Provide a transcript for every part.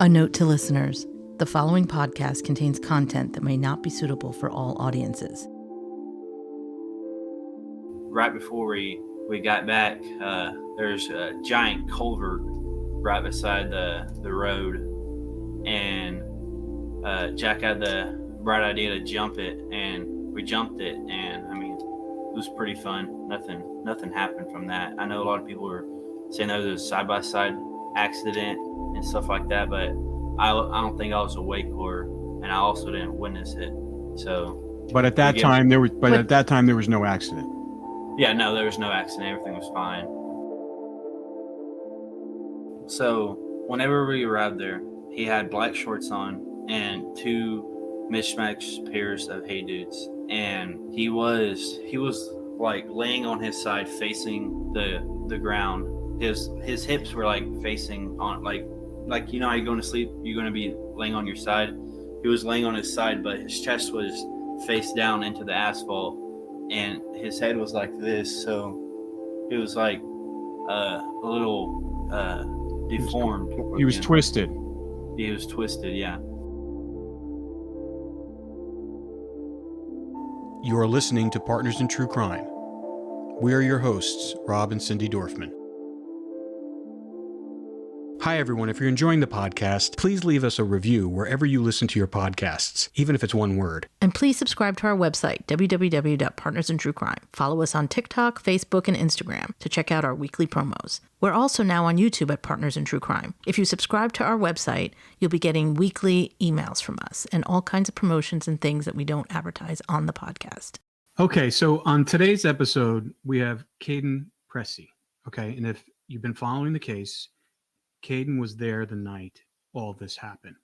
A note to listeners, the following podcast contains content that may not be suitable for all audiences. Right before we got back, there's a giant culvert right beside the road, and Jack had the bright idea to jump it, and we jumped it, and I mean, it was pretty fun. Nothing happened from that. I know a lot of people were saying there was a side-by-side accident and stuff like that, but I don't think I was awake, and I also didn't witness it. So, but at that time there was no accident. Yeah, no, there was no accident. Everything was fine. So, whenever we arrived there, he had black shorts on and two mismatched pairs of Hey Dudes, and he was like laying on his side facing the ground. His hips were like facing on like you know how you're going to sleep, you're going to be laying on your side. He was laying on his side, but his chest was face down into the asphalt, and his head was like this, so it was like a little deformed. He was twisted. He was twisted, yeah. You are listening to Partners in True Crime. We are your hosts, Rob and Cindy Dorfman. Hi, everyone. If you're enjoying the podcast, please leave us a review wherever you listen to your podcasts, even if it's one word. And please subscribe to our website, www.partnersinTrueCrime. Follow us on TikTok, Facebook, and Instagram to check out our weekly promos. We're also now on YouTube at Partners in True Crime. If you subscribe to our website, you'll be getting weekly emails from us and all kinds of promotions and things that we don't advertise on the podcast. Okay, so on today's episode, we have Kaden Pressy. Okay, and if you've been following the case, Kaden was there the night all this happened.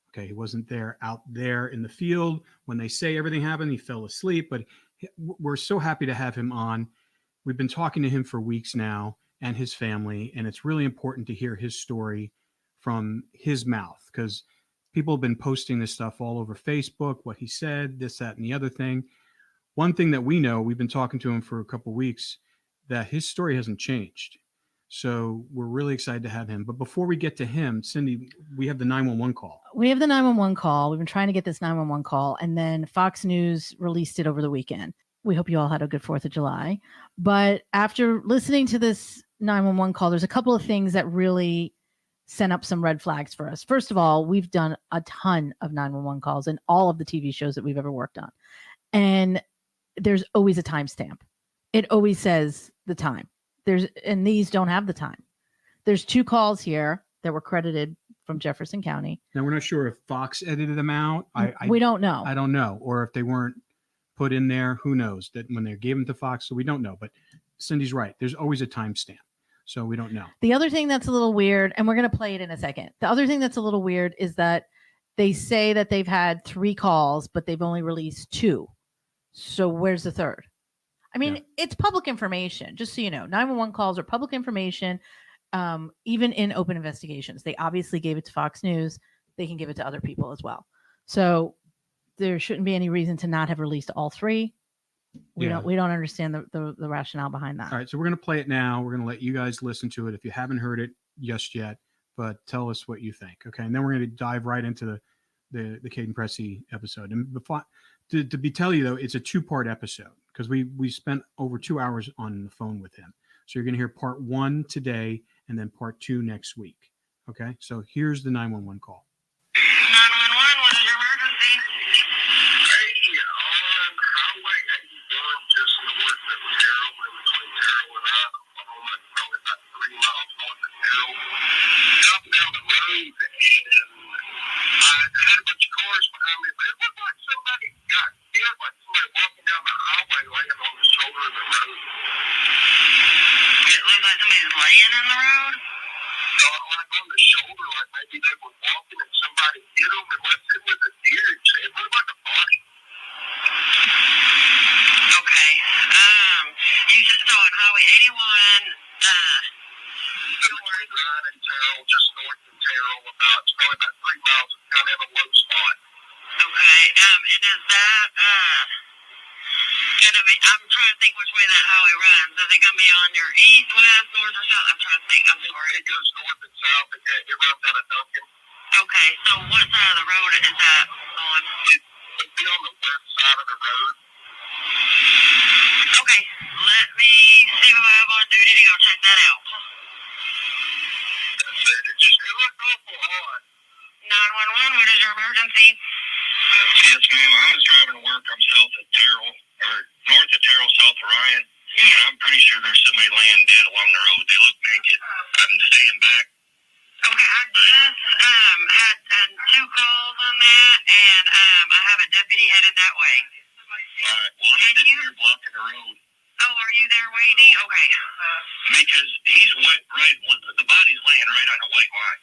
Okay, he wasn't there out there in the field when they say everything happened. He fell asleep, but we're so happy to have him on. We've been talking to him for weeks now and his family, and it's really important to hear his story from his mouth because people have been posting this stuff all over Facebook, what he said, this, that, and the other thing. One thing that we know, we've been talking to him for a couple of weeks, that his story hasn't changed. So we're really excited to have him. But before we get to him, Cindy, we have the 911 call. We have the 911 call. We've been trying to get this 911 call, and then Fox News released it over the weekend. We hope you all had a good 4th of July. But after listening to this 911 call, there's a couple of things that really sent up some red flags for us. First of all, we've done a ton of 911 calls in all of the TV shows that we've ever worked on. And there's always a timestamp. It always says the time. And these don't have the time. There's 2 calls here that were credited from Jefferson County. Now, we're not sure if Fox edited them out. We don't know. I don't know. Or if they weren't put in there, who knows that when they gave them to Fox. So we don't know. But Cindy's right. There's always a timestamp. So we don't know. The other thing that's a little weird, and we're going to play it in a second. The other thing that's a little weird is that they say that they've had 3 calls, but they've only released 2. So where's the third? I mean, It's public information, just so you know. 911 calls are public information, even in open investigations. They obviously gave it to Fox News. They can give it to other people as well. So there shouldn't be any reason to not have released all 3. We don't understand the rationale behind that. All right, so we're going to play it now. We're going to let you guys listen to it if you haven't heard it just yet, but tell us what you think, okay? And then we're going to dive right into the Kaden Pressy episode. And before, to tell you, though, it's a 2-part episode because we spent over 2 hours on the phone with him. So you're going to hear part 1 today and then part 2 next week. Okay, so here's the 911 call. 911, what is your emergency? Hey, on Highway 81, just north of Terral, in between Terral and Oklahoma, probably about 3 miles north of Terral. Jumped down the road, and I had a bunch of cars behind me, but it looked like somebody got hit, like somebody walking down the highway laying on the shoulder of the road. It looked like somebody's laying in the road? No, like on the shoulder, like maybe they were walking and somebody hit them, unless it was a deer. It looked like a body. Okay. You said so on Highway 81, between 9 and Terral, just north of Terral, it's probably about 3 miles. It's kind of a low spot. Okay. And is that gonna be? I'm trying to think which way that highway runs. Is it gonna be on your east, west, north, or south? I'm trying to think. I'm sorry. It goes north and south. It runs out of Duncan. Okay, so what side of the road is that on? It'd be on the west side of the road. Okay, let me see who I have on duty to go check that out. That's it. It looked awful odd. 911, what is your emergency? Yes, ma'am. I was driving to work. I'm south of Terral, or north of Terral, south of Ryan. Yeah. I'm pretty sure there's somebody laying dead along the road. They look naked. I'm staying back. Okay, I just had two calls on that, and I have a deputy headed that way. All right. Well, I'm sitting here blocking the road. Oh, are you there waiting? Okay. Because he's wet, right? The body's laying right on a white line.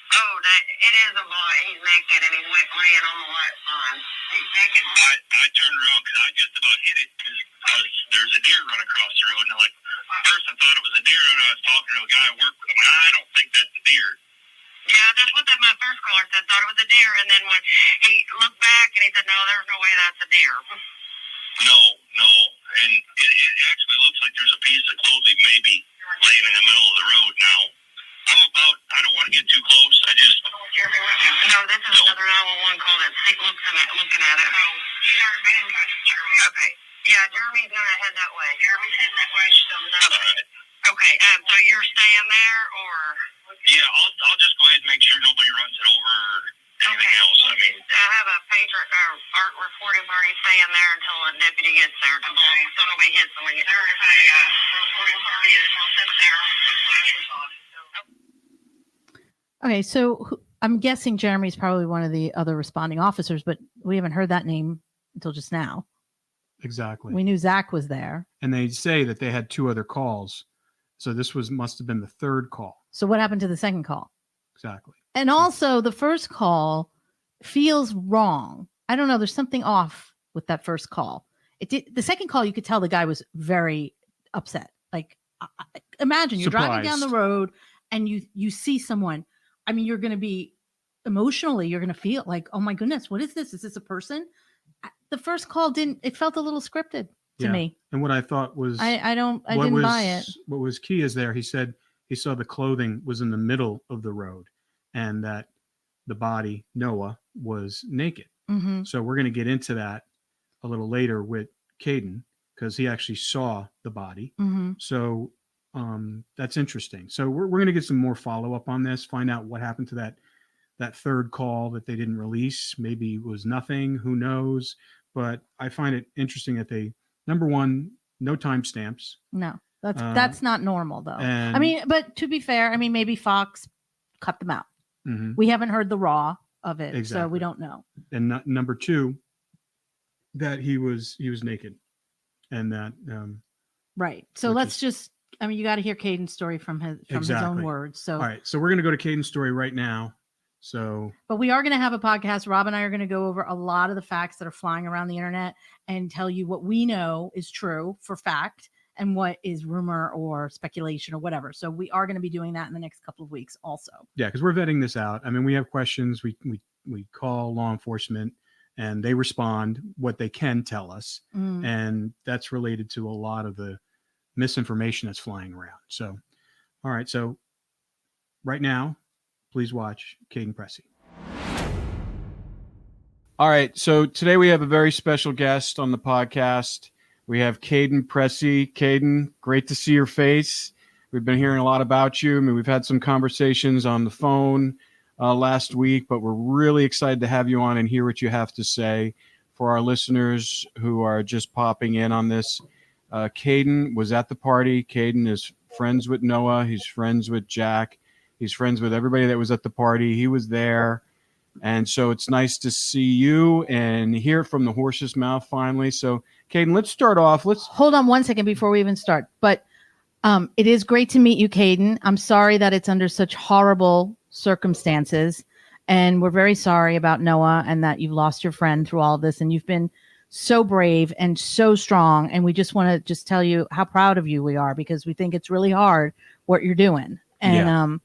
Oh, it is a boy. He's naked and he's laying on the white line. He's naked. I turned around because I just about hit it because there's a deer running across the road, and I'm like, first I thought it was a deer, and I was talking to a guy I work with. I'm like, I don't think that's a deer. Yeah, that's what my first caller said. Thought it was a deer, and then when he looked back and he said, "No, there's no way that's a deer." No, and it actually looks like there's a piece of clothing maybe laying in the middle of the road. Now, I don't want to get too close. No, this is another 911 call that's looking at it. Oh, Jeremy. Okay. Yeah, Jeremy's gonna head that way. Jeremy's heading that way. All right. Okay. So you're staying there, or? Yeah, I'll just go ahead and make sure nobody runs it over or anything else. I mean, I have a art reporting party staying there until a deputy gets there. Okay. So nobody hits them. There is a reporting party is sit there with flashes on. Okay, so I'm guessing Jeremy's probably one of the other responding officers, but we haven't heard that name until just now. Exactly. We knew Zach was there. And they say that they had 2 other calls. So this must have been the 3rd call. So what happened to the second call? Exactly. And also the first call feels wrong. I don't know. There's something off with that first call. The second call, you could tell the guy was very upset. Like, imagine you're driving down the road and you see someone. I mean, you're going to be emotionally, you're going to feel like, oh my goodness, what is this? Is this a person? The first call it felt a little scripted to me. And what I thought was, I didn't buy it. What was key is he said he saw the clothing was in the middle of the road and that the body, Noah, was naked. Mm-hmm. So we're going to get into that a little later with Kaden because he actually saw the body. Mm-hmm. So that's interesting. So we're going to get some more follow up on this, find out what happened to that 3rd call that they didn't release. Maybe it was nothing, who knows? But I find it interesting that they, number one, no timestamps. No, that's not normal though. I mean, but to be fair, I mean, maybe Fox cut them out. Mm-hmm. We haven't heard the raw of it, exactly. So we don't know. And number 2, that he was naked, and that right. So let's just. I mean, you got to hear Caden's story from his own words. So all right, so we're going to go to Caden's story right now. So, but we are going to have a podcast. Rob and I are going to go over a lot of the facts that are flying around the internet and tell you what we know is true for fact and what is rumor or speculation or whatever. So we are going to be doing that in the next couple of weeks also. Yeah, because we're vetting this out. I mean, we have questions. We call law enforcement and they respond what they can tell us. Mm. And that's related to a lot of the misinformation that's flying around. So, all right. So right now, please watch Kaden Pressy. All right. So today we have a very special guest on the podcast. We have Kaden Pressy. Kaden, great to see your face. We've been hearing a lot about you. I mean, we've had some conversations on the phone last week, but we're really excited to have you on and hear what you have to say. For our listeners who are just popping in on this, Kaden was at the party. Kaden is friends with Noah. He's friends with Jack. He's friends with everybody that was at the party. He was there. And so it's nice to see you and hear from the horse's mouth finally. So, Kaden, let's start off. Let's hold on one second before we even start. But it is great to meet you, Kaden. I'm sorry that it's under such horrible circumstances. And we're very sorry about Noah and that you've lost your friend through all of this. And you've been so brave and so strong. And we just want to tell you how proud of you we are, because we think it's really hard what you're doing. And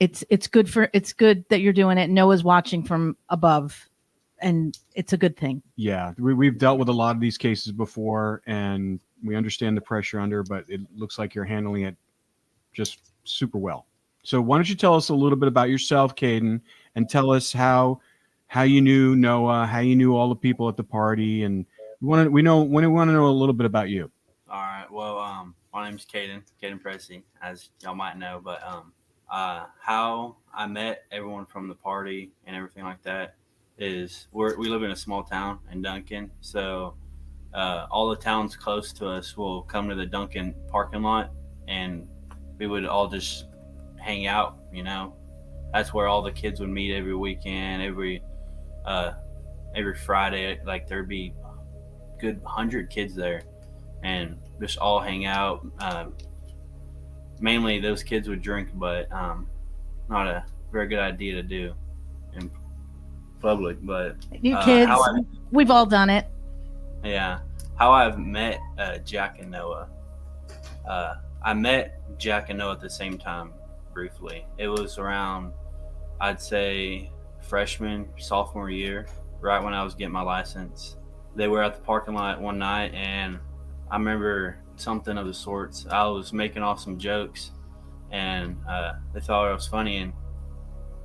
it's good that you're doing it. Noah's watching from above, and it's a good thing. Yeah, we've dealt with a lot of these cases before, and we understand the pressure under, but it looks like you're handling it just super well. So why don't you tell us a little bit about yourself, Kaden, and tell us how you knew Noah, how you knew all the people at the party, and we want to know a little bit about you. All right. Well, my name's Kaden Pressy, as y'all might know. But how I met everyone from the party and everything like that is we live in a small town in Duncan, so all the towns close to us will come to the Duncan parking lot, and we would all just hang out. That's where all the kids would meet every weekend, every Friday. Like there'd be a good 100 kids there, and just all hang out. Mainly those kids would drink, but not a very good idea to do in public. But You kids, we've all done it. yeah, how I've met Jack and Noah. I met Jack and Noah at the same time briefly. It was around, I'd say, freshman, sophomore year, right when I was getting my license. They were at the parking lot one night, and I remember something of the sorts. I was making off some jokes, and they thought it was funny, and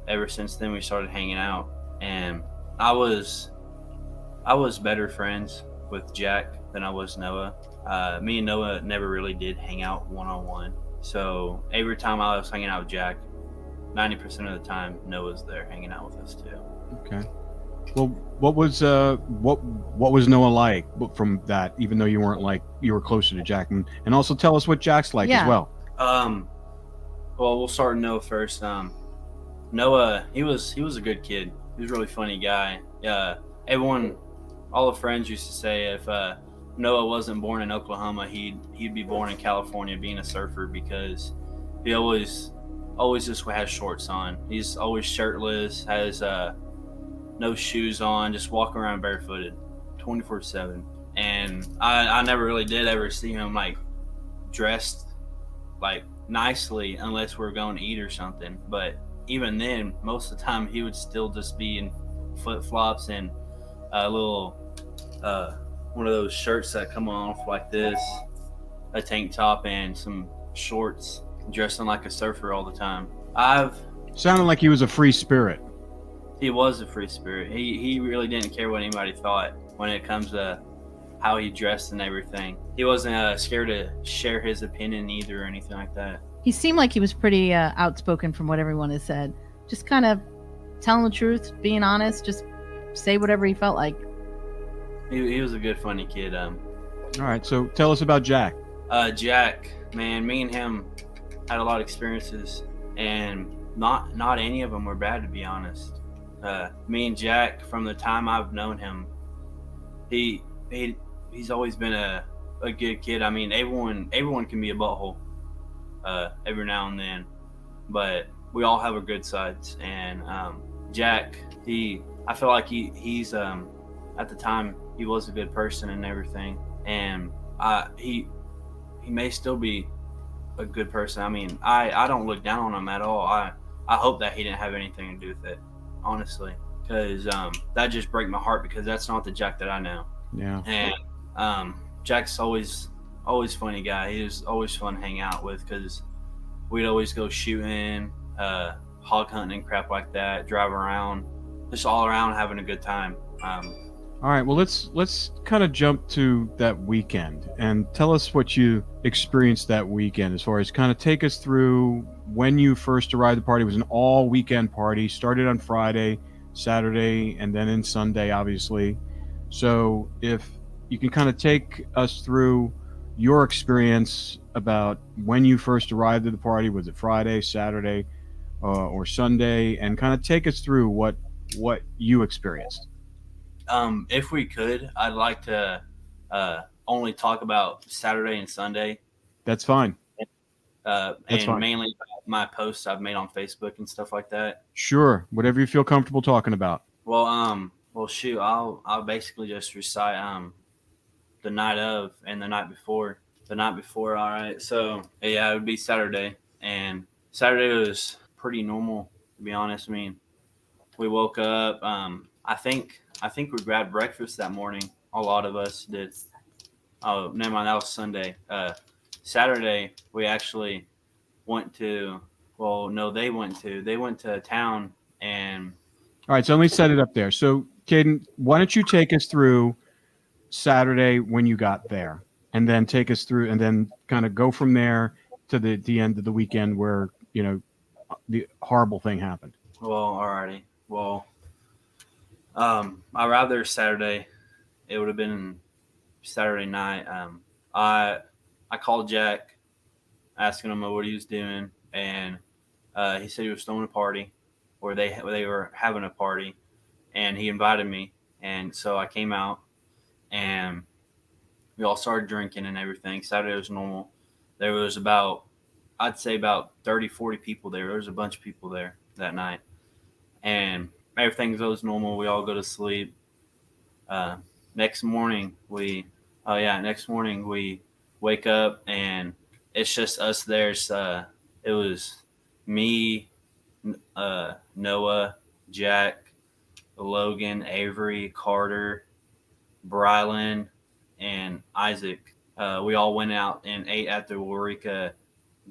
ever since then we started hanging out. And I was better friends with Jack than I was Noah. Me and Noah never really did hang out one-on-one. So every time I was hanging out with Jack, 90% of the time Noah's there hanging out with us too. Okay. Well, what was Noah like from that? Even though you were closer to Jack, and also tell us what Jack's like as well. Well, we'll start with Noah first. Noah, he was a good kid. He was a really funny guy. All the friends used to say if Noah wasn't born in Oklahoma, he'd be born in California being a surfer, because he always just has shorts on. He's always shirtless, has no shoes on, just walking around barefooted 24/7. And I never really did ever see him like dressed like nicely unless we're going to eat or something. But even then, most of the time he would still just be in flip-flops and a little one of those shirts that come off like this, a tank top and some shorts, dressing like a surfer all the time. Sounded like he was a free spirit. He was a free spirit. He really didn't care what anybody thought when it comes to how he dressed and everything. He wasn't scared to share his opinion either or anything like that. He seemed like he was pretty outspoken from what everyone has said. Just kind of telling the truth, being honest, just say whatever he felt like. He was a good, funny kid. All right, so tell us about Jack. Jack, man, me and him had a lot of experiences, and not any of them were bad, to be honest. Me and Jack, from the time I've known him, he's always been a good kid. I mean, everyone can be a butthole every now and then, but we all have our good sides. And Jack, I feel like he's at the time he was a good person and everything, and he may still be a good person. I mean, I don't look down on him at all. I hope that he didn't have anything to do with it, honestly, because that just breaks my heart, because that's not the Jack that I know. Yeah. And Jack's always funny guy. He was always fun to hang out with, because we'd always go shooting, hog hunting and crap like that, drive around, just all around having a good time. All right, well, let's kind of jump to that weekend and tell us what you experienced that weekend, as far as kind of take us through when you first arrived at the party. It was an all weekend party, started on Friday, Saturday, and then in Sunday, obviously. So if you can kind of take us through your experience about when you first arrived at the party. Was it Friday, Saturday, or Sunday? And kind of take us through what you experienced. If we could, I'd like to only talk about Saturday and Sunday. That's fine. That's fine. Mainly my posts I've made on Facebook and stuff like that. Sure, whatever you feel comfortable talking about. Well, shoot, I'll basically just recite the night of and the night before. The night before, all right. So yeah, it would be Saturday, and Saturday was pretty normal, to be honest. I mean, we woke up. I think we grabbed breakfast that morning. A lot of us did. Oh, never mind. That was Sunday. Saturday, we actually went to Well, no, they went to town, and All right, so let me set it up there. So, Kaden, why don't you take us through Saturday when you got there, and then take us through, and then kind of go from there to the end of the weekend where the horrible thing happened. well, alrighty. Well, I arrived there Saturday. It would have been Saturday night. I I called Jack, asking him what he was doing, and he said he was throwing a party, or they were having a party, and he invited me, and so I came out, and we all started drinking and everything. Saturday was normal. There was I'd say about 30, 40 people there. There was a bunch of people there that night, and everything goes normal. We all go to sleep. Uh, next morning next morning we wake up, and it's just us there. It was me, Noah, Jack, Logan, Avery, Carter, Brylan, and Isaac. We all went out and ate at the Waurika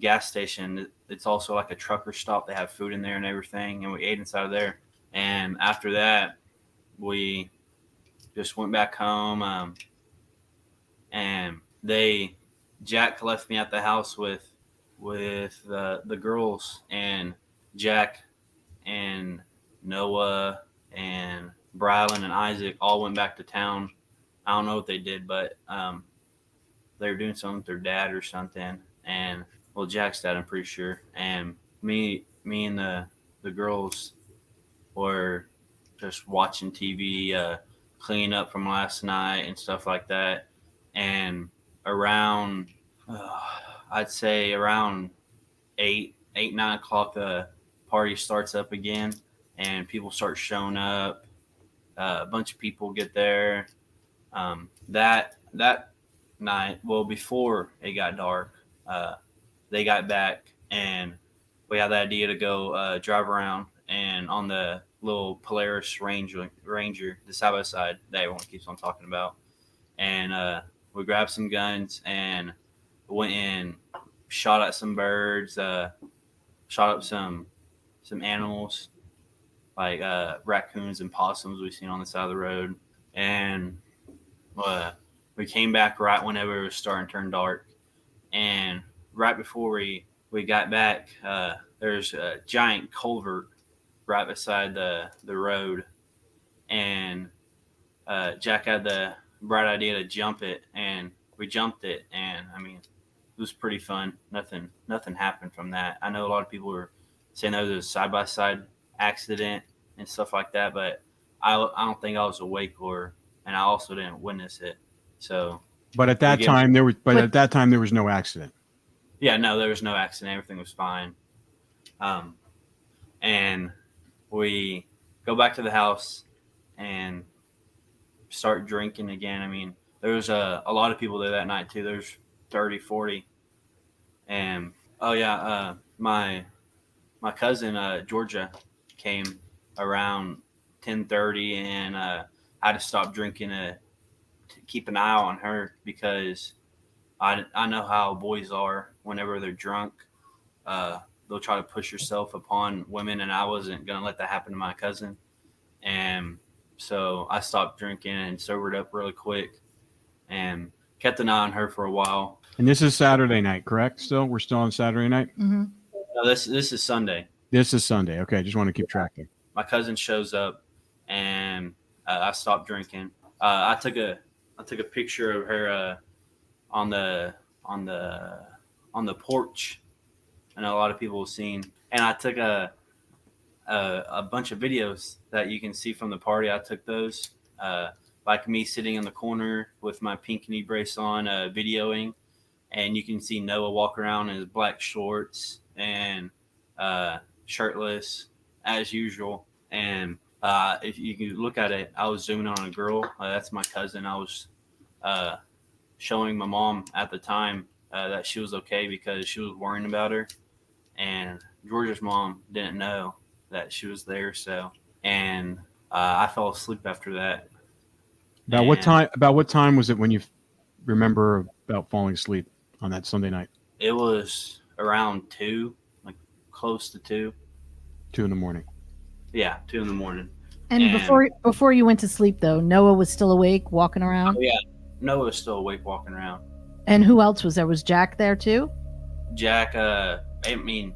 gas station. It's also like a trucker stop. They have food in there and everything, and we ate inside of there. And after that, we just went back home. And Jack left me at the house with the girls, and Jack and Noah and Brylan and Isaac all went back to town. I don't know what they did, but they were doing something with their dad or something. And well, Jack's dad, I'm pretty sure. And me and the girls were just watching TV, cleaning up from last night and stuff like that. And around, I'd say around 9 o'clock, the party starts up again, and people start showing up. A bunch of people get there. That night, well, before it got dark, they got back, and we had the idea to go drive around, and on the little Polaris Ranger, the side by side that everyone keeps on talking about, and we grabbed some guns and went and shot at some birds, shot up some animals like raccoons and possums we seen on the side of the road, and we came back right whenever it was starting to turn dark. And right before we got back, there's a giant culvert right beside the road, and Jack had the bright idea to jump it, and we jumped it, and I mean, it was pretty fun. Nothing happened from that. I know a lot of people were saying that was a side by side accident and stuff like that, but I don't think I was awake, and I also didn't witness it. So, But at that time there was no accident. Yeah, no, there was no accident. Everything was fine. And we go back to the house and start drinking again. I mean, there was a lot of people there that night too. There's 30, 40. And my cousin Georgia came around 10:30, and I had to stop drinking to keep an eye on her, because I know how boys are whenever they're drunk. They'll try to push yourself upon women, and I wasn't going to let that happen to my cousin. And so I stopped drinking and sobered up really quick and kept an eye on her for a while. And this is Saturday night, correct? We're still on Saturday night? Mm-hmm. No, this is Sunday. This is Sunday. Okay, just want to keep track there. My cousin shows up, and I stopped drinking. I took a picture of her on the porch, and a lot of people have seen. And I took a bunch of videos that you can see from the party. I took those, like me sitting in the corner with my pink knee brace on, videoing, and you can see Noah walk around in his black shorts and shirtless as usual. And if you can look at it, I was zooming on a girl. That's my cousin. I was showing my mom at the time that she was okay, because she was worrying about her, and Georgia's mom didn't know that she was there. So, and I fell asleep after that. About what time was it when you remember about falling asleep on that Sunday night? It was around 2, like close to 2. 2 in the morning. Yeah, 2 in the morning. And before you went to sleep, though, Noah was still awake, walking around? Oh, yeah. Noah was still awake walking around. And who else was there? Was Jack there too? Jack, I mean,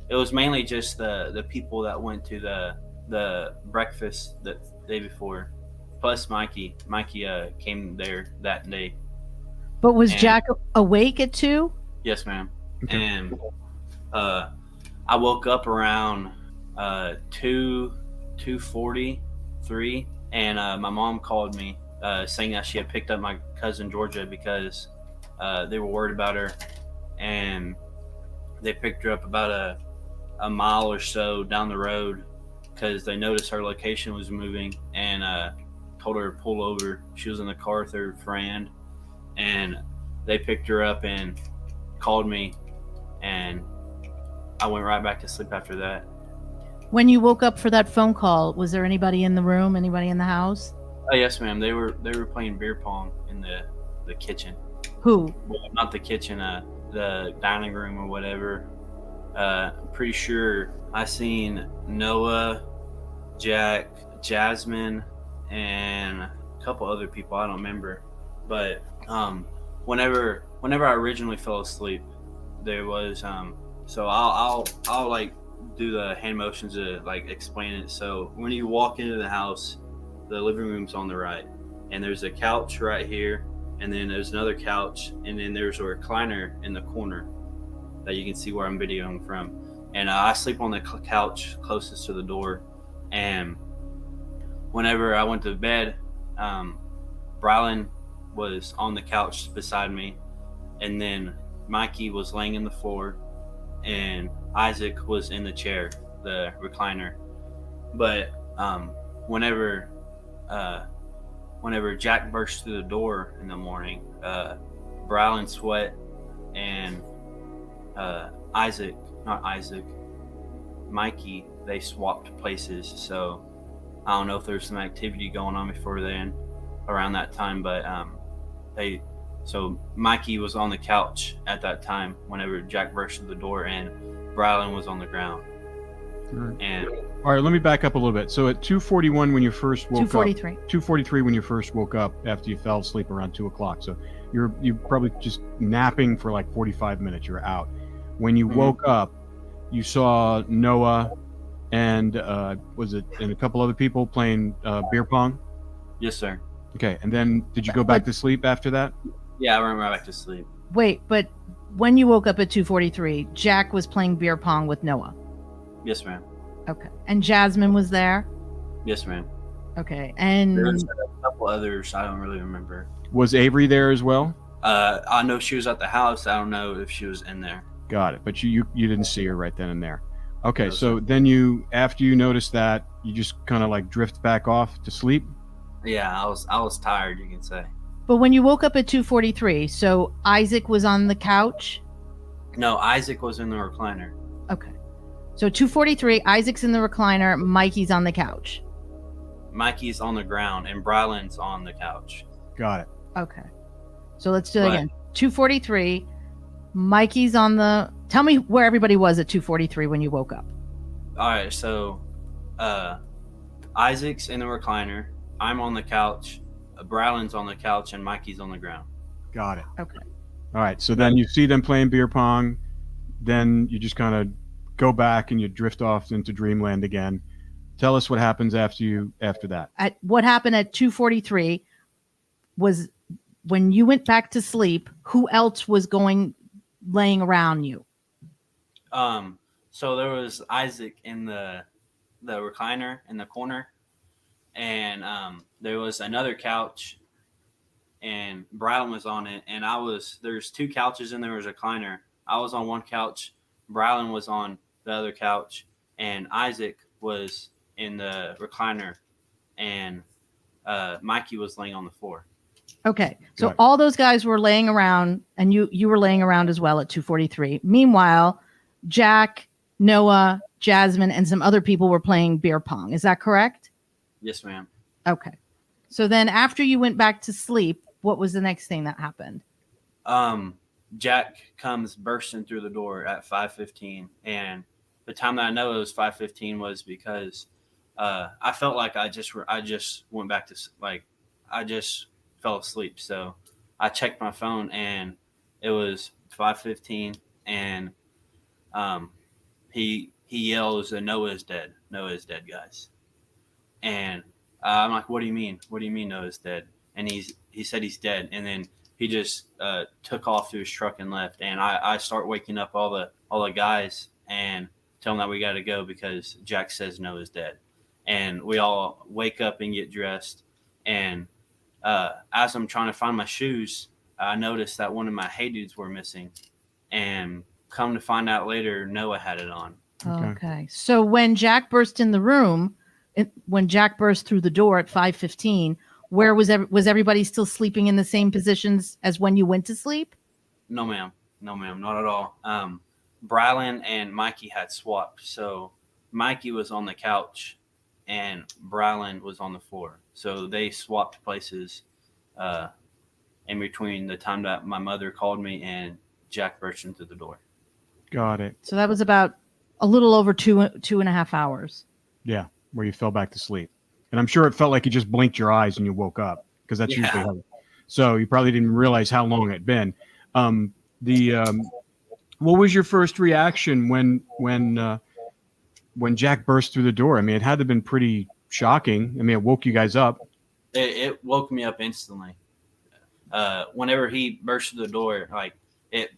it was mainly just the people that went to the breakfast the day before, plus Mikey. Mikey came there that day. But was Jack awake at 2? Yes, ma'am. Okay. And I woke up around 2:43, and my mom called me saying that she had picked up my cousin Georgia because they were worried about her, and they picked her up about a mile or so down the road because they noticed her location was moving, and told her to pull over. She was in the car with her friend, and they picked her up and called me, and I went right back to sleep after that. When you woke up for that phone call, was there anybody in the room, anybody in the house? Oh, yes, ma'am. They were playing beer pong in the kitchen. Who? Well, not the kitchen, the dining room or whatever. I'm pretty sure I seen Noah, Jack, Jasmine, and a couple other people. I don't remember. But whenever I originally fell asleep, there was so I'll like do the hand motions to like explain it. So when you walk into the house, the living room's on the right, and there's a couch right here, and then there's another couch, and then there's a recliner in the corner that you can see where I'm videoing from. And I sleep on the couch closest to the door. And whenever I went to bed, Brylan was on the couch beside me, and then Mikey was laying in the floor, and Isaac was in the chair, the recliner. But whenever Jack burst through the door in the morning, Brylan Sweat and Mikey, they swapped places. So I don't know if there's some activity going on before then, around that time, but so Mikey was on the couch at that time whenever Jack burst through the door, and Brylan was on the ground. All right, let me back up a little bit. So at 2:41 when you first woke 2:43. up, 2:43 when you first woke up after you fell asleep around 2 o'clock. So you're probably just napping for like 45 minutes. You're out. When you woke up, you saw Noah and and a couple other people playing beer pong. Yes, sir. Okay, and then did you go back to sleep after that? Yeah, I went right back to sleep. Wait, but when you woke up at 2:43, Jack was playing beer pong with Noah. Yes, ma'am. Okay. And Jasmine was there? Yes, ma'am. Okay. And There's a couple others I don't really remember. Was Avery there as well? I know she was at the house. I don't know if she was in there. Got it. But you didn't see her right then and there. Okay, No, so sir. then after you noticed that, you just kind of like drift back off to sleep? Yeah, I was tired, you can say. but when you woke up at 2:43, so Isaac was on the couch? No, Isaac was in the recliner. Okay. So 2:43, Isaac's in the recliner, Mikey's on the couch. Mikey's on the ground and Brylan's on the couch. Got it. Okay. So let's do it Right. again. 2:43, Mikey's on the... Tell me where everybody was at 2:43 when you woke up. All right, so Isaac's in the recliner. I'm on the couch. Brylan's on the couch, and Mikey's on the ground. Got it. Okay. All right, so then you see them playing beer pong. Then you just kind of go back and you drift off into dreamland again. Tell us what happens after that. What happened at 2:43 was when you went back to sleep, who else was laying around you? So there was Isaac in the recliner in the corner, and there was another couch, and Brylan was on it, and there's two couches and there was a recliner. I was on one couch, Brylan was on the other couch, and Isaac was in the recliner, and Mikey was laying on the floor. Okay. So Got it. all those guys were laying around, and you were laying around as well at 2:43. Meanwhile, Jack, Noah, Jasmine, and some other people were playing beer pong. Is that correct? Yes, ma'am. Okay. So then after you went back to sleep, what was the next thing that happened? Jack comes bursting through the door at 5:15, and the time that I know it was 5:15 was because I felt like I just went back to I just fell asleep. So I checked my phone and it was 5:15, and he yells, "Noah is dead! Noah is dead, guys!" And I'm like, "What do you mean? What do you mean Noah's dead?" And he said he's dead, and then he just took off to his truck and left. And I start waking up all the guys and tell them that we got to go because Jack says Noah's dead. And we all wake up and get dressed. And as I'm trying to find my shoes, I noticed that one of my Hey Dudes were missing. And come to find out later, Noah had it on. Okay. So when Jack burst in the room, when Jack burst through the door at 5:15, where was everybody still sleeping in the same positions as when you went to sleep? No, ma'am. No, ma'am. Not at all. Brylan and Mikey had swapped. So Mikey was on the couch and Brylan was on the floor. So they swapped places in between the time that my mother called me and Jack burst into the door. Got it. So that was about a little over 2.5 hours. Yeah, where you fell back to sleep. And I'm sure it felt like you just blinked your eyes and you woke up, because that's usually how. So you probably didn't realize how long it'd been. What was your first reaction when Jack burst through the door? I mean, it had to have been pretty shocking. I mean, it woke you guys up. It woke me up instantly. Whenever he burst through the door, like it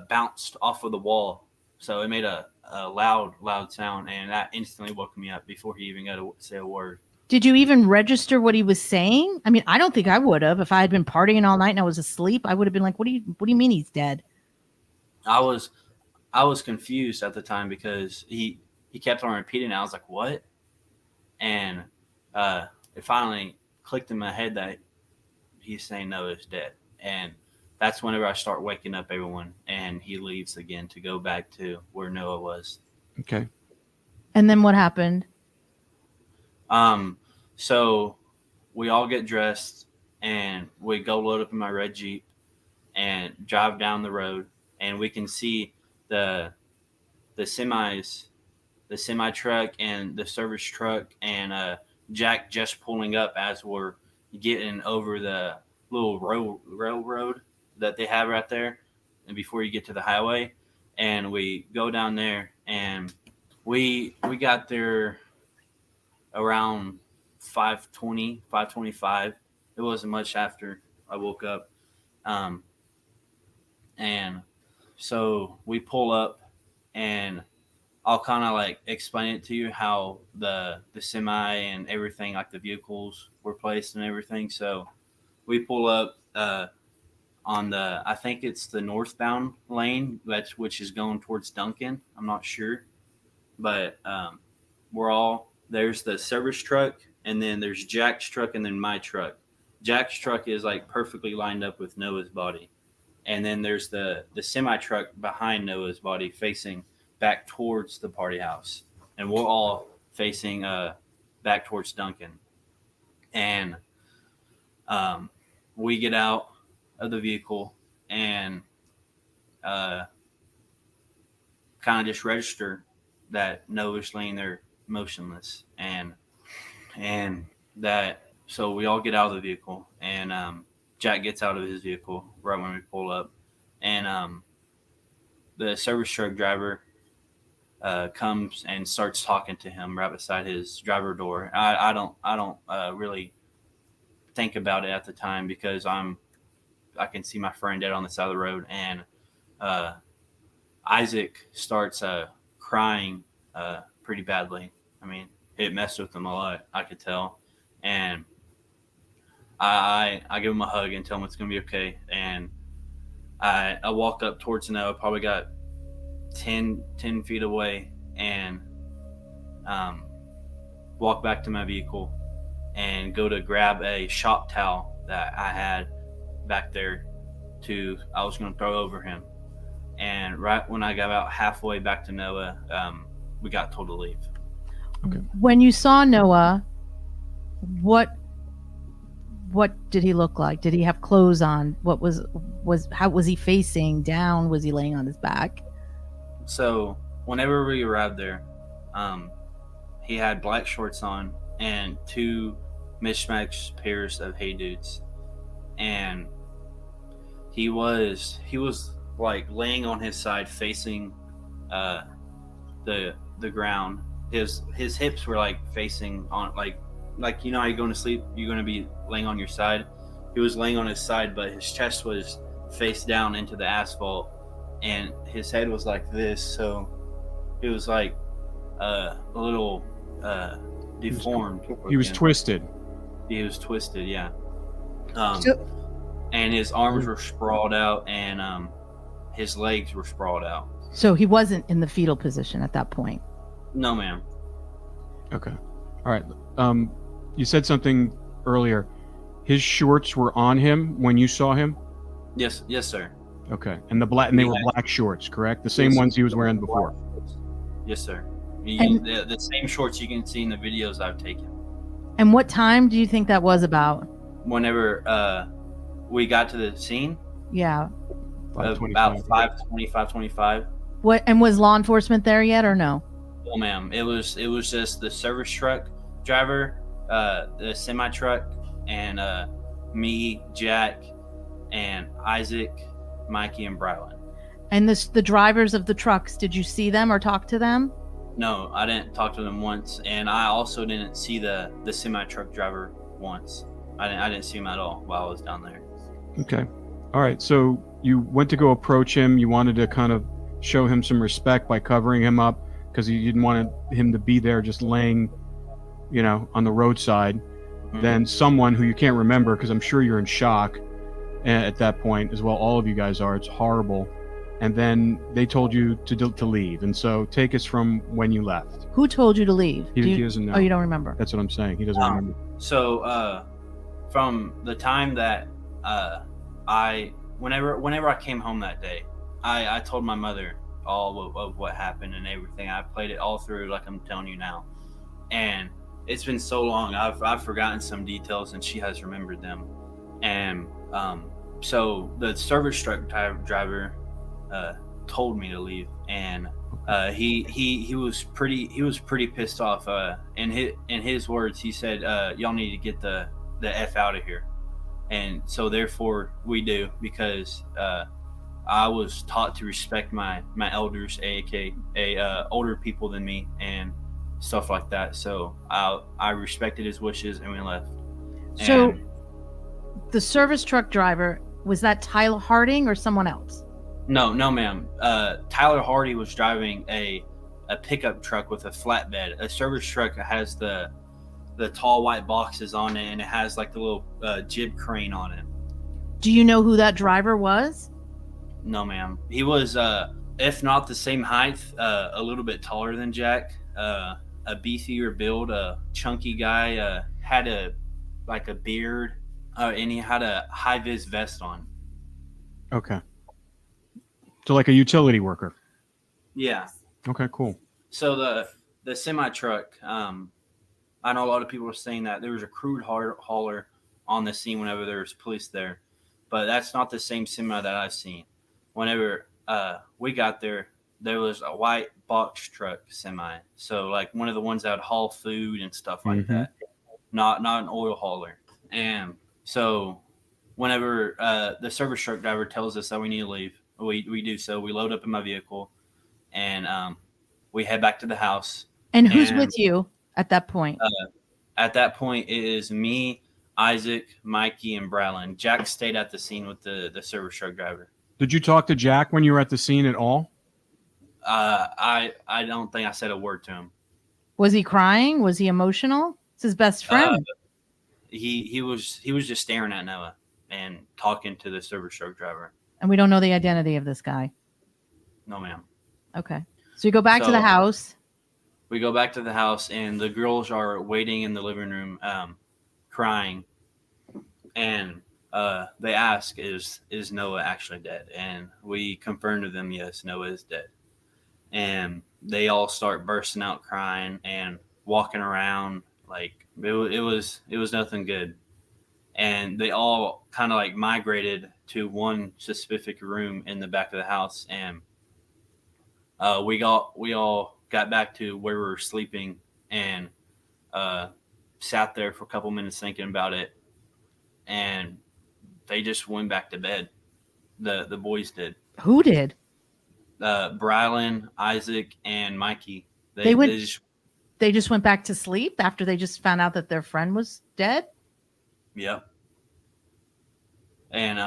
bounced off of the wall, so it made a loud sound, and that instantly woke me up before he even got to say a word. Did you even register what he was saying? I mean, I don't think I would have. If I had been partying all night and I was asleep, I would have been like, "What do you mean he's dead?" I was confused at the time because he kept on repeating it. I was like, "What?" And it finally clicked in my head that he's saying Noah's dead, and that's whenever I start waking up everyone, and he leaves again to go back to where Noah was. Okay. And then what happened? So we all get dressed and we go load up in my red Jeep and drive down the road, and we can see the semi truck and the service truck and Jack just pulling up as we're getting over the little railroad that they have right there, and before you get to the highway. And we go down there, and we got there around 5:20, 5:25. It wasn't much after I woke up. And so we pull up, and I'll kind of like explain it to you how the semi and everything, like the vehicles were placed and everything. So we pull up on I think it's the northbound lane, which is going towards Duncan. I'm not sure, but there's the service truck, and then there's Jack's truck, and then my truck. Jack's truck is like perfectly lined up with Noah's body, and then there's the semi truck behind Noah's body facing back towards the party house, and we're all facing back towards Duncan. And we get out of the vehicle and kind of just register that Noah's laying there motionless, and that, so we all get out of the vehicle, and Jack gets out of his vehicle right when we pull up, and the service truck driver comes and starts talking to him right beside his driver door. I don't really think about it at the time because I can see my friend dead on the side of the road, and Isaac starts crying pretty badly. I mean, it messed with him a lot, I could tell. And I give him a hug and tell him it's going to be okay. And I walk up towards Noah, probably got 10 feet away, and walk back to my vehicle and go to grab a shop towel that I had back there I was going to throw over him. And right when I got about halfway back to Noah, we got told to leave. Okay. When you saw Noah, what did he look like? Did he have clothes on? How was he facing down? Was he laying on his back? So whenever we arrived there, he had black shorts on and two mismatched pairs of Hey Dudes, and he was like laying on his side facing the ground. His hips were like facing on like you know how you're going to sleep, you're going to be laying on your side. He was laying on his side, but his chest was face down into the asphalt, and his head was like this, so it was like a little deformed. He was twisted. He was twisted, yeah. So- And his arms were sprawled out, and his legs were sprawled out. So he wasn't in the fetal position at that point. No, ma'am. Okay. All right. You said something earlier. His shorts were on him when you saw him? Yes, sir. Okay. And they were black shorts, correct? The same Yes, ones he was wearing before. Yes, sir. And- The same shorts you can see in the videos I've taken. And what time do you think that was about? Whenever we got to the scene, Yeah. about 5:25. What, and was law enforcement there yet or no? No, ma'am. It was just the service truck driver, the semi truck, and me, Jack, and Isaac, Mikey, and Brylan. And the drivers of the trucks, did you see them or talk to them? No, I didn't talk to them once, and I also didn't see the semi truck driver once. I didn't see him at all while I was down there. Okay. All right. So you went to go approach him. You wanted to kind of show him some respect by covering him up because you didn't want him to be there just laying, on the roadside. Mhm. Then someone who you can't remember, because I'm sure you're in shock at that point as well. All of you guys are. It's horrible. And then they told you to leave. And so take us from when you left. Who told you to leave? He doesn't know. Oh, you don't remember? That's what I'm saying. He doesn't remember. So, from the time that whenever I came home that day, I told my mother all of what happened and everything. I played it all through like I'm telling you now, and it's been so long. I've forgotten some details, and she has remembered them. And so the service truck driver told me to leave, and he was pretty pissed off. In his words, he said, "Y'all need to get the F out of here." And so therefore we do, because I was taught to respect my elders, aka older people than me, and stuff like that. So I respected his wishes, and we left. So And the service truck driver, was that Tyler Harding or someone else? no, ma'am. Tyler Hardy was driving a pickup truck with a flatbed. A service truck has the tall white boxes on it, and it has like the little jib crane on it. Do you know who that driver was? No, ma'am. He was, if not the same height, a little bit taller than Jack. A beefier build, a chunky guy. Had a beard, and he had a high vis vest on. Okay. So like a utility worker. Yeah. Okay, cool. So the semi truck. I know a lot of people are saying that there was a crude hauler on the scene whenever there was police there, but that's not the same semi that I've seen. Whenever we got there, there was a white box truck semi. So like one of the ones that would haul food and stuff like Mm-hmm. that, not an oil hauler. And so whenever the service truck driver tells us that we need to leave, we do so. We load up in my vehicle, and we head back to the house. And who's with you at that point? At that point, it is me, Isaac, Mikey, and Brylan. Jack stayed at the scene with the service truck driver. Did you talk to Jack when you were at the scene at all? I don't think I said a word to him. Was he crying? Was he emotional? It's his best friend. He was just staring at Noah and talking to the service truck driver. And we don't know the identity of this guy. No, ma'am. Okay. So you go back to the So- house. We go back to the house, and the girls are waiting in the living room, crying. And they ask, is Noah actually dead? And we confirm to them, yes, Noah is dead. And they all start bursting out crying and walking around like it was nothing good. And they all kind of like migrated to one specific room in the back of the house. And we all got back to where we were sleeping and sat there for a couple minutes thinking about it, and they just went back to bed. The boys did. Who did? Brylan, Isaac, and Mikey. They just went back to sleep after they just found out that their friend was dead? Yep. And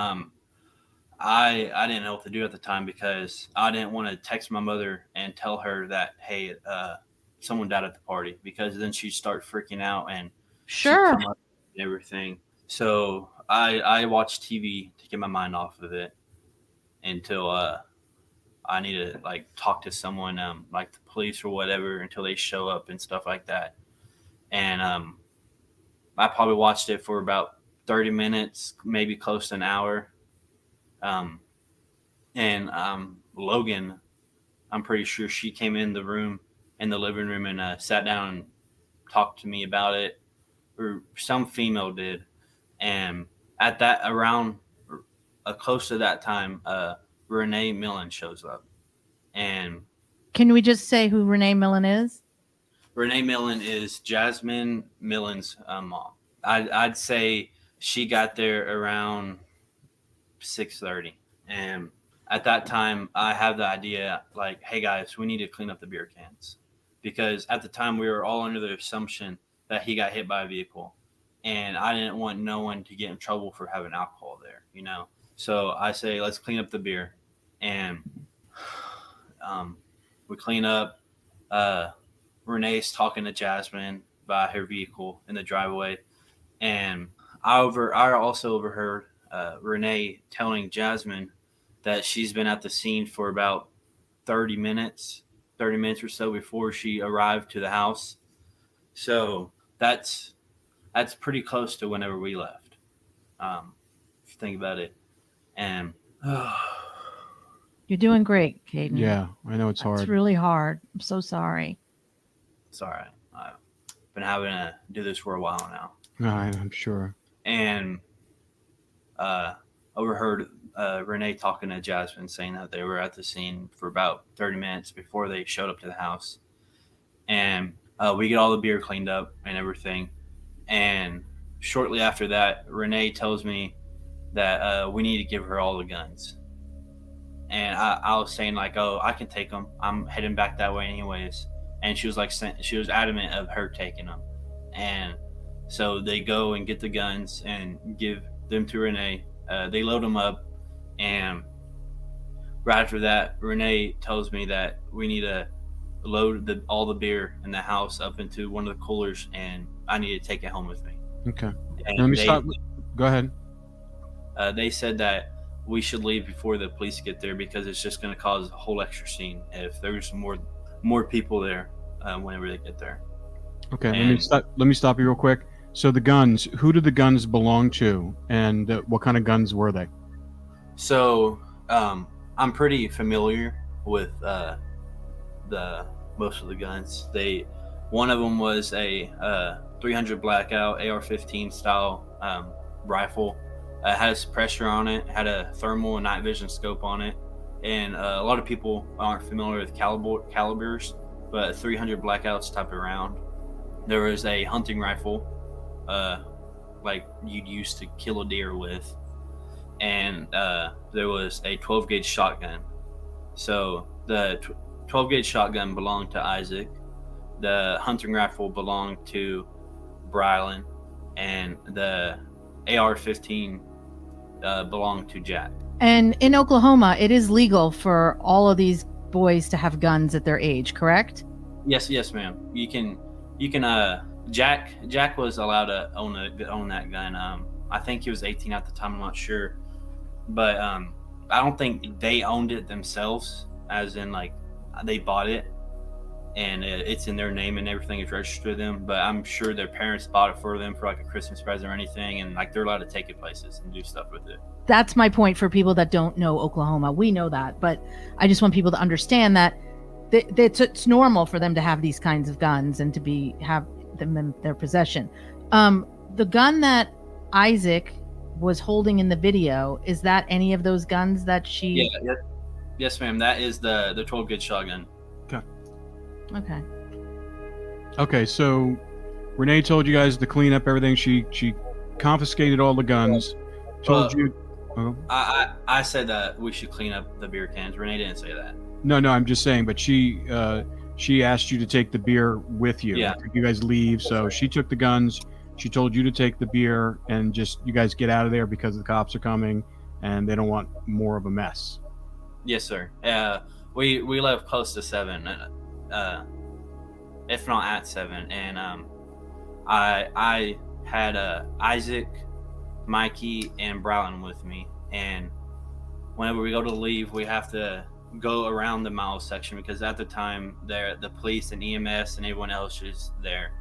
I didn't know what to do at the time because I didn't want to text my mother and tell her that, hey, someone died at the party, because then she'd start freaking out and Sure. and everything. So I watched TV to get my mind off of it until I need to like talk to someone, like the police or whatever, until they show up and stuff like that. And I probably watched it for about 30 minutes, maybe close to an hour. And Logan, I'm pretty sure she came in the living room and sat down and talked to me about it, or some female did. And at that, around close to that time, Renee Millen shows up. And can we just say who Renee Millen is? Renee Millen is Jasmine Millen's mom. I'd say she got there around 6:30. And at that time, I have the idea, like, hey, guys, we need to clean up the beer cans. Because at the time, we were all under the assumption that he got hit by a vehicle. And I didn't want no one to get in trouble for having alcohol there, you know. So I say, let's clean up the beer. And we clean up. Renee's talking to Jasmine by her vehicle in the driveway. And I also overheard Renee telling Jasmine that she's been at the scene for about 30 minutes or so before she arrived to the house. So that's pretty close to whenever we left, if you think about it. And you're doing great, Kaden. Yeah, I know it's hard. It's really hard. I'm so sorry. It's all right. I've been having to do this for a while now. I'm sure. And overheard Renee talking to Jasmine, saying that they were at the scene for about 30 minutes before they showed up to the house. And we get all the beer cleaned up and everything. And shortly after that, Renee tells me that we need to give her all the guns. And I was saying, like, oh, I can take them. I'm heading back that way anyways. And she was like, she was adamant of her taking them. And so they go and get the guns and give them to Renee. They load them up. And right after that, Renee tells me that we need to load all the beer in the house up into one of the coolers, and I need to take it home with me. Okay. And Let me stop. Go ahead. They said that we should leave before the police get there because it's just going to cause a whole extra scene if there's more people there whenever they get there. Okay. Let me stop you real quick. So the guns, who did the guns belong to, and what kind of guns were they? So I'm pretty familiar with the most of the guns. One of them was a 300 Blackout AR-15 style rifle. It had a suppressor on it, had a thermal and night vision scope on it, and a lot of people aren't familiar with calibers, but 300 Blackouts type of round. There was a hunting rifle, like you'd use to kill a deer with, and there was a 12 gauge shotgun. So the 12 gauge shotgun belonged to Isaac, the hunting rifle belonged to Brylan, and the AR-15 belonged to Jack. And in Oklahoma, it is legal for all of these boys to have guns at their age, correct? Yes, ma'am. You can. Jack was allowed to own that gun. I think he was 18 at the time. I'm not sure, but I don't think they owned it themselves, as in like they bought it and it's in their name and everything is registered to them. But I'm sure their parents bought it for them for like a Christmas present or anything, and like they're allowed to take it places and do stuff with it. That's my point for people that don't know Oklahoma. We know that, but I just want people to understand that it's normal for them to have these kinds of guns and to have them in their possession. The gun that Isaac was holding in the video, is that any of those guns that she? Yes, ma'am. That is the 12 gauge shotgun. Okay. Okay, so Renee told you guys to clean up everything. She confiscated all the guns. Told you. Oh, I said that we should clean up the beer cans. Renee didn't say that. no, I'm just saying. But she asked you to take the beer with you. Yeah. You guys leave, so she took the guns. She told you to take the beer and just you guys get out of there because the cops are coming and they don't want more of a mess. Yes, sir. We left close to 7, if not at 7, and I had Isaac, Mikey, and Browlin with me, and whenever we go to leave, we have to go around the mile section because at the time the police and EMS and everyone else is there,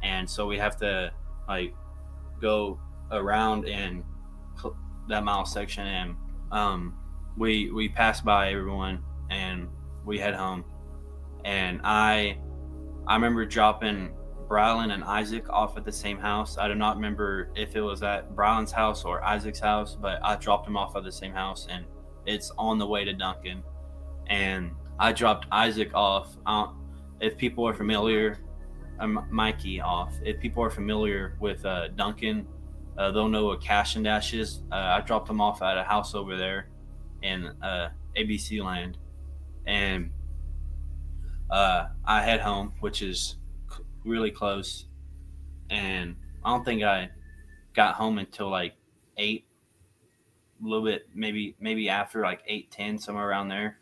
and so we have to like go around and that mile section, and we pass by everyone and we head home, and I remember dropping Browlin and Isaac off at the same house. I do not remember if it was at Browlin's house or Isaac's house, but I dropped them off at the same house, and it's on the way to Duncan. And I dropped Isaac off. If people are familiar, Mikey off. If people are familiar with Duncan, they'll know what Cash and Dash is. I dropped them off at a house over there in ABC land, and I head home, which is really close, and I don't think I got home until like 8, a little bit maybe after like 8:10, somewhere around there,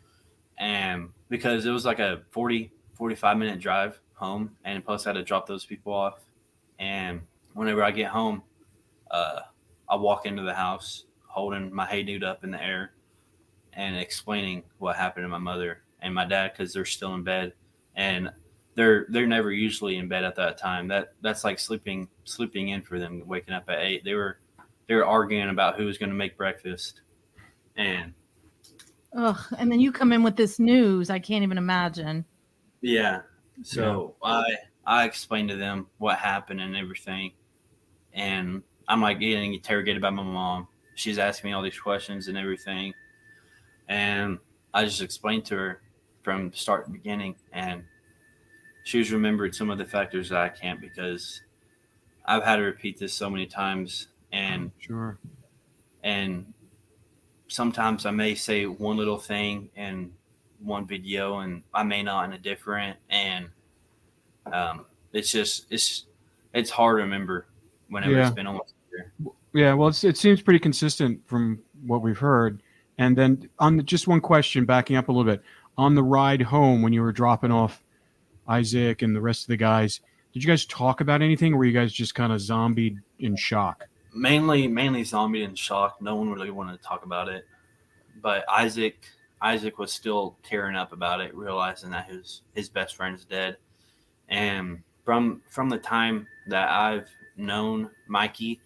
and because it was like a 45 minute drive home, and plus I had to drop those people off, and whenever I get home, I walk into the house holding my hey dude up in the air and explaining what happened to my mother and my dad because they're still in bed, and they're never usually in bed at that time. That's like sleeping in for them, waking up at 8. They were arguing about who was going to make breakfast, and And then you come in with this news. I can't even imagine. yeah. So I explained to them what happened and everything, and I'm like getting interrogated by my mom. She's asking me all these questions and everything, and I just explained to her from start to beginning, and she's remembered some of the factors that I can't because I've had to repeat this so many times, and Sure. and sometimes I may say one little thing in one video and I may not in a different, and it's hard to remember whenever it's been almost a year. Yeah, well, it seems pretty consistent from what we've heard. And then just one question, backing up a little bit, on the ride home when you were dropping off Isaac and the rest of the guys, did you guys talk about anything, or were you guys just kind of zombied in shock? Mainly zombie in shock. No one really wanted to talk about it, but Isaac was still tearing up about it, realizing that his best friend's dead. And from the time that I've known Mikey,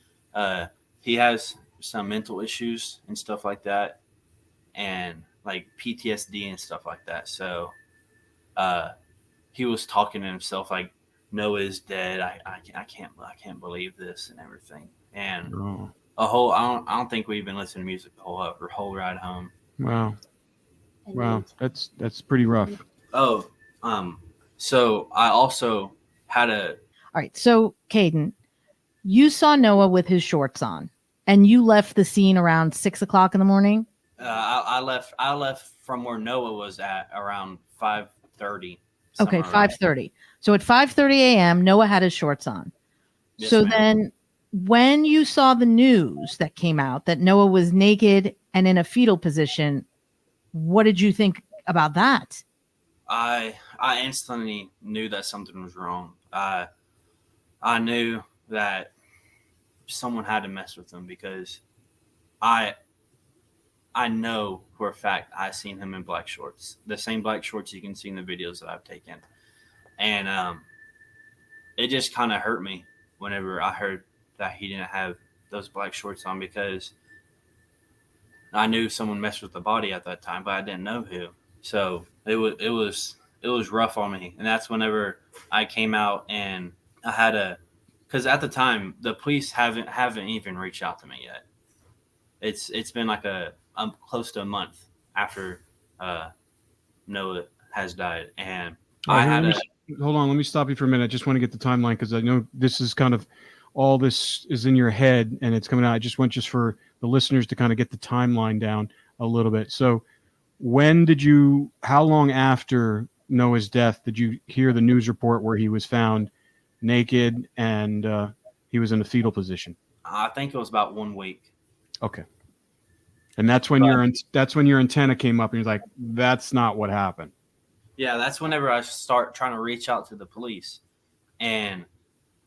he has some mental issues and stuff like that, and like PTSD and stuff like that. So he was talking to himself like, Noah is dead. I can't believe this and everything. And I don't think we even listened to music the whole ride home. Wow, that's pretty rough. So I also had All right. So Kaden, you saw Noah with his shorts on, and you left the scene around 6 o'clock in the morning. I left from where Noah was at around 5:30. Okay, 5:30. So at 5:30 a.m., Noah had his shorts on. Yes, so ma'am. Then when you saw the news that came out that Noah was naked and in a fetal position, what did you think about that? I instantly knew that something was wrong. I knew that someone had to mess with him because I know for a fact I seen him in black shorts, the same black shorts you can see in the videos that I've taken, and it just kind of hurt me whenever I heard that he didn't have those black shorts on because I knew someone messed with the body at that time, but I didn't know who. So it was rough on me, and that's whenever I came out and I had because at the time the police haven't even reached out to me yet. It's been like close to a month after Noah has died. And All I right, had hold on. Let me stop you for a minute. I just want to get the timeline because I know this is kind of all this is in your head and it's coming out. I just want just for the listeners to kind of get the timeline down a little bit. So how long after Noah's death did you hear the news report where he was found naked and he was in a fetal position? I think it was about 1 week. Okay. And that's when your antenna came up and you're like, that's not what happened. Yeah, that's whenever I start trying to reach out to the police. And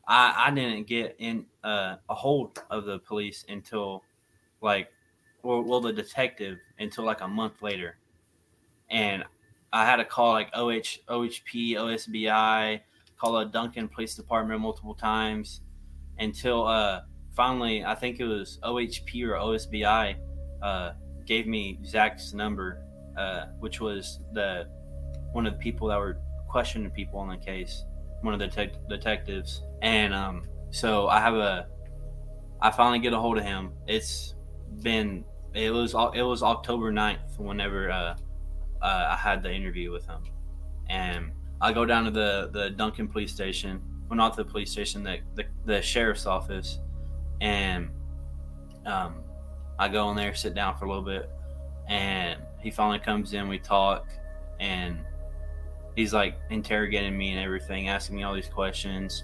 I didn't get in a hold of the police until the detective until like a month later. And I had to call like OHP, OSBI, call the Duncan Police Department multiple times until finally, I think it was OHP or OSBI gave me Zach's number, which was one of the people that were questioning people on the case, one of the detectives. And so I finally get a hold of him. It was October 9th whenever I had the interview with him. And I go down to the Duncan police station, well, not the police station, the sheriff's office. And I go in there, sit down for a little bit, and he finally comes in, we talk, and he's like interrogating me and everything, asking me all these questions.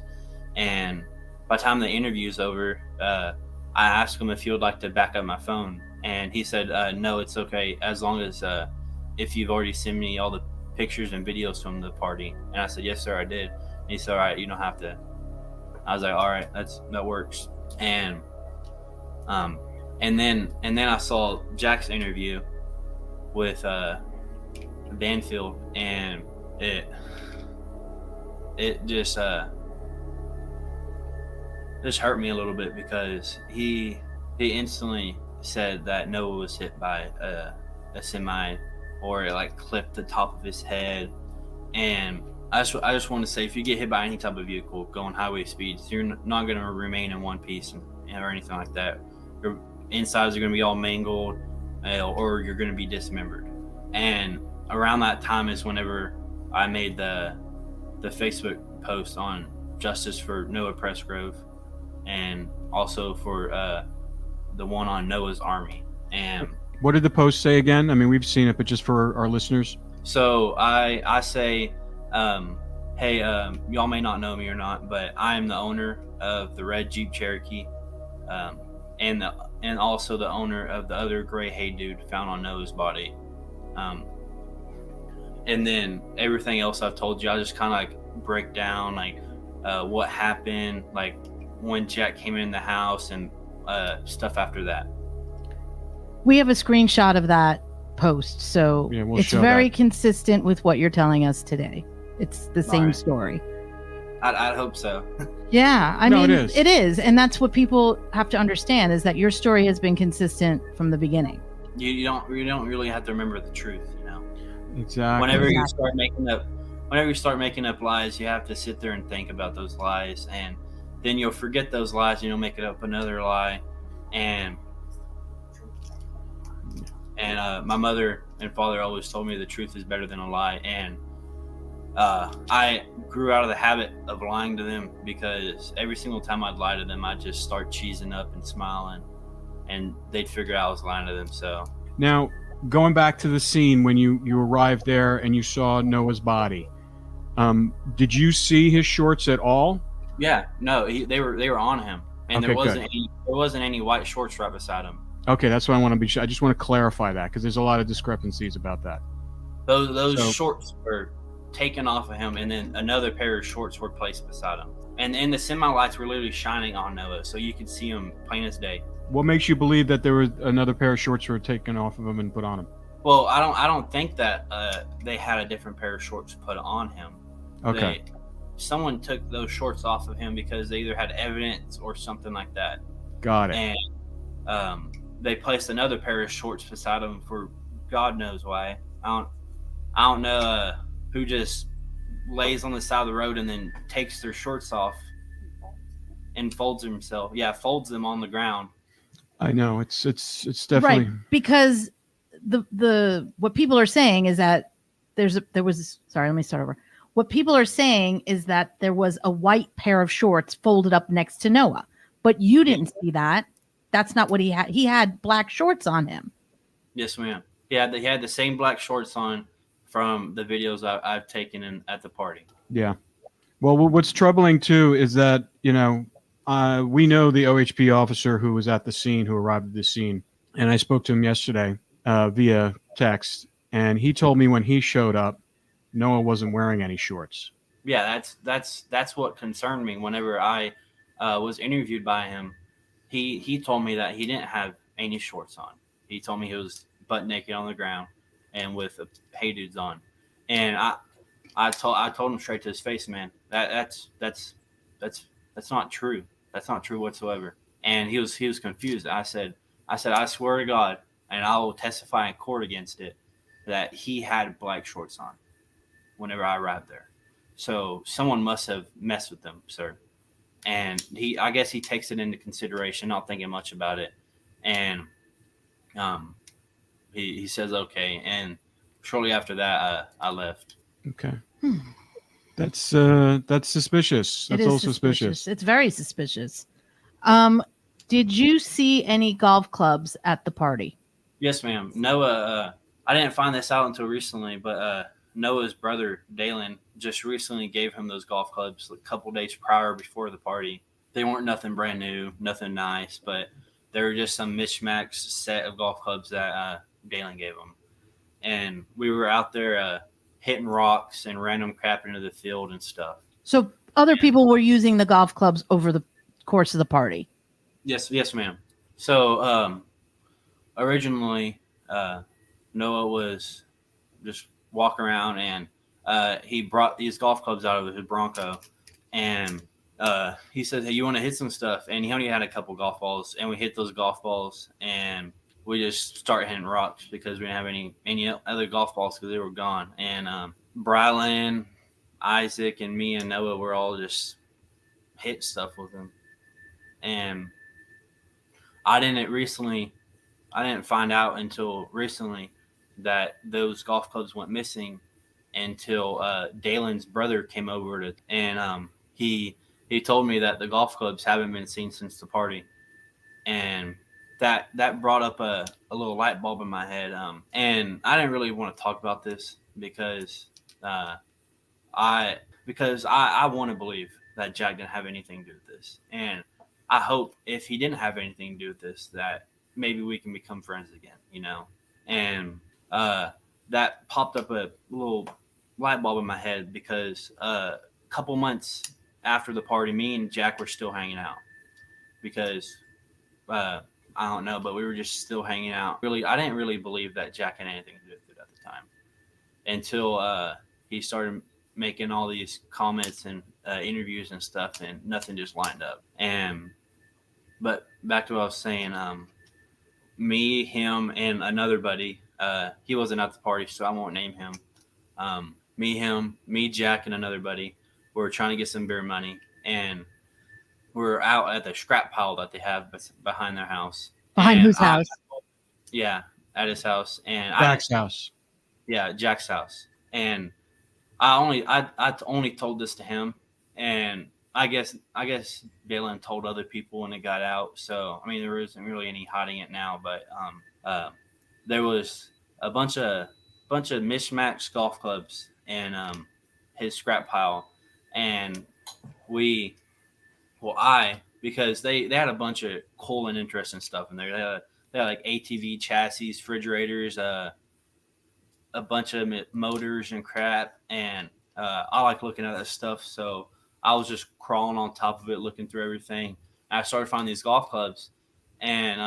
And by the time the interview's over, I asked him if he would like to back up my phone, and he said, no, it's okay, as long as if you've already sent me all the pictures and videos from the party. And I said, yes, sir, I did. And he said, all right, you don't have to. I was like, all right, that works. And then I saw Jack's interview with Banfield, and it just hurt me a little bit because he instantly said that Noah was hit by a semi, or it like clipped the top of his head. And I just want to say, if you get hit by any type of vehicle going highway speeds, you're not going to remain in one piece or anything like that. Your insides are going to be all mangled, or you're going to be dismembered. And around that time is whenever I made the Facebook post on justice for Noah Presgrove, and also for the one on Noah's Army. And what did the post say again? I mean, we've seen it, but just for our listeners. So I say, hey, y'all may not know me or not, but I am the owner of the red Jeep Cherokee, and also the owner of the other gray Hey Dude found on Noah's body. And then everything else I've told you, I just kind of like break down like what happened, like when Jack came in the house, and stuff after that. We have a screenshot of that post, so yeah, we'll it's very consistent with what you're telling us today. It's the same story. I'd hope so. Yeah, I mean, it is, and that's what people have to understand, is that your story has been consistent from the beginning. You don't really have to remember the truth, you know. Exactly. Whenever you start making up lies, you have to sit there and think about those lies, and then you'll forget those lies, and you'll make it up another lie. And my mother and father always told me the truth is better than a lie. And I grew out of the habit of lying to them, because every single time I'd lie to them, I'd just start cheesing up and smiling, and they'd figure out I was lying to them. So now, going back to the scene when you arrived there and you saw Noah's body, did you see his shorts at all? Yeah, no, they were on him, and okay, there wasn't any white shorts right beside him. Okay, that's what I want to be sure. I just want to clarify that, because there's a lot of discrepancies about that. Those shorts were taken off of him, and then another pair of shorts were placed beside him. And the semi lights were literally shining on Noah, so you could see him plain as day. What makes you believe that there was another pair of shorts were taken off of him and put on him? Well, I don't think that they had a different pair of shorts put on him. Okay. Someone took those shorts off of him because they either had evidence or something like that. Got it. And they placed another pair of shorts beside him for God knows why. I don't know who just lays on the side of the road and then takes their shorts off and folds them on the ground. I know it's definitely right, because the what people are saying is that sorry, let me start over. What people are saying is that there was a white pair of shorts folded up next to Noah, but you didn't see that. That's not what he had. He had black shorts on him. Yes, ma'am. He had the same black shorts on from the videos I've taken at the party. Yeah. Well, what's troubling too is that, we know the OHP officer who was at the scene, who arrived at the scene, and I spoke to him yesterday via text, and he told me when he showed up, Noah wasn't wearing any shorts. Yeah, that's what concerned me. Whenever I was interviewed by him, he told me that he didn't have any shorts on. He told me he was butt naked on the ground and with Hey Dudes on, and I told him straight to his face, man, that's not true. That's not true whatsoever. And he was confused. I said, I swear to God, and I will testify in court against it, that he had black shorts on whenever I arrived there. So someone must have messed with them, sir. And I guess he takes it into consideration, not thinking much about it. And he says okay. And shortly after that, I left. Okay. That's suspicious. That's all suspicious. It's very suspicious. Did you see any golf clubs at the party? Yes, ma'am. Noah, I didn't find this out until recently, but Noah's brother, Dalen, just recently gave him those golf clubs a couple days prior before the party. They weren't nothing brand new, nothing nice, but they were just some mismatched set of golf clubs that Dalen gave him. And we were out there hitting rocks and random crap into the field and stuff. So other people were using the golf clubs over the course of the party? Yes, ma'am. So originally, Noah was just walking around, and he brought these golf clubs out of his Bronco, and he said, hey, you want to hit some stuff? And he only had a couple golf balls, and we hit those golf balls, and we just started hitting rocks because we didn't have any other golf balls because they were gone. And Brylan, Isaac, and me and Noah were all just hit stuff with him. And I didn't find out until recently that those golf clubs went missing until Dalen's brother came over and he told me that the golf clubs haven't been seen since the party. And that brought up a little light bulb in my head. And I didn't really want to talk about this because I want to believe that Jack didn't have anything to do with this. And I hope if he didn't have anything to do with this, that maybe we can become friends again, And that popped up a little light bulb in my head because a couple months after the party, me and Jack were still hanging out because I don't know, but we were just still hanging out. Really, I didn't really believe that Jack had anything to do with it at the time until he started making all these comments and interviews and stuff, and nothing just lined up. But back to what I was saying, me, him, and another buddy, he wasn't at the party, so I won't name him. Me, Jack, and another buddy were trying to get some beer money, and we're out at the scrap pile that they have behind their house. Behind whose house? Yeah, at his house. And Jack's house. Yeah, Jack's house. And I only told this to him, and I guess Dalen told other people when it got out. So I mean, there isn't really any hiding it now. But there was a bunch of mismatched golf clubs in his scrap pile, and because they had a bunch of cool and interesting stuff in there. They had like ATV chassis, refrigerators, a bunch of motors and crap, and I like looking at that stuff. So I was just crawling on top of it, looking through everything. And I started finding these golf clubs, and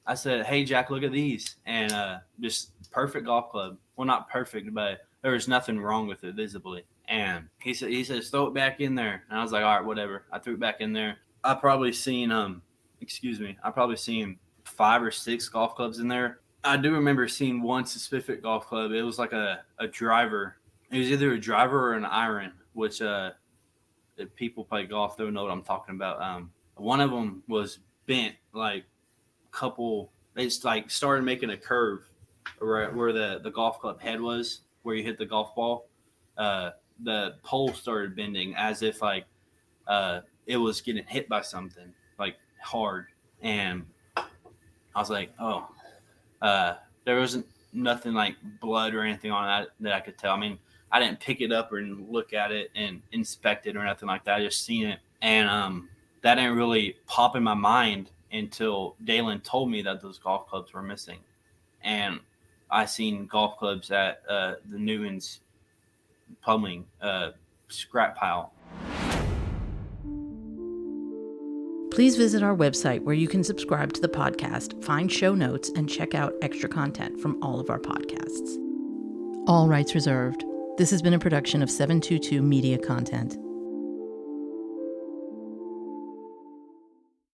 I said, "Hey, Jack, look at these!" And just perfect golf club. Well, not perfect, but there was nothing wrong with it visibly. And he says, "Throw it back in there." And I was like, "All right, whatever." I threw it back in there. I probably seen 5 or 6 golf clubs in there. I do remember seeing one specific golf club. It was like a driver. It was either a driver or an iron, which if people play golf, they'll know what I'm talking about. One of them was bent, like they like started making a curve right where the golf club head was, where you hit the golf ball, the pole started bending as if like it was getting hit by something like hard, and I was like, oh, there wasn't nothing like blood or anything on that I could tell. I mean, I didn't pick it up and look at it and inspect it or nothing like that. I just seen it, and that didn't really pop in my mind until Dalen told me that those golf clubs were missing, and I seen golf clubs at the Newton's plumbing scrap pile. Please visit our website where you can subscribe to the podcast, find show notes, and check out extra content from all of our podcasts. All rights reserved. This has been a production of 722 Media Content.